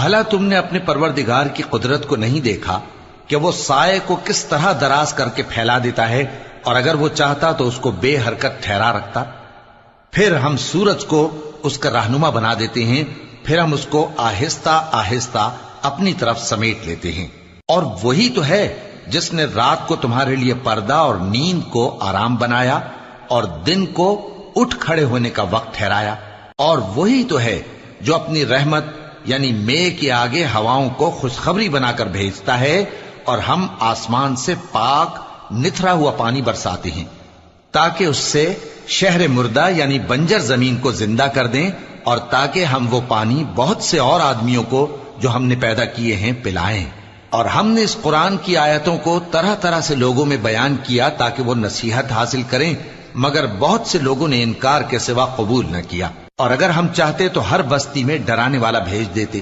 بھلا تم نے اپنے پروردگار کی قدرت کو نہیں دیکھا کہ وہ سائے کو کس طرح دراز کر کے پھیلا دیتا ہے، اور اگر وہ چاہتا تو اس کو بے حرکت ٹھہرا رکھتا؟ پھر ہم سورج کو اس کا رہنما بنا دیتے ہیں، پھر ہم اس کو آہستہ آہستہ اپنی طرف سمیٹ لیتے ہیں۔ اور وہی تو ہے جس نے رات کو تمہارے لیے پردہ اور نیند کو آرام بنایا اور دن کو اٹھ کھڑے ہونے کا وقت ٹھہرایا۔ اور وہی تو ہے جو اپنی رحمت یعنی مے کے آگے ہواؤں کو خوشخبری بنا کر بھیجتا ہے، اور ہم آسمان سے پاک نتھرا ہوا پانی برساتے ہیں تاکہ اس سے شہر مردہ یعنی بنجر زمین کو زندہ کر دیں، اور تاکہ ہم وہ پانی بہت سے اور آدمیوں کو جو ہم نے پیدا کیے ہیں پلائیں۔ اور ہم نے اس قرآن کی آیتوں کو طرح طرح سے لوگوں میں بیان کیا تاکہ وہ نصیحت حاصل کریں، مگر بہت سے لوگوں نے انکار کے سوا قبول نہ کیا۔ اور اگر ہم چاہتے تو ہر بستی میں ڈرانے والا بھیج دیتے،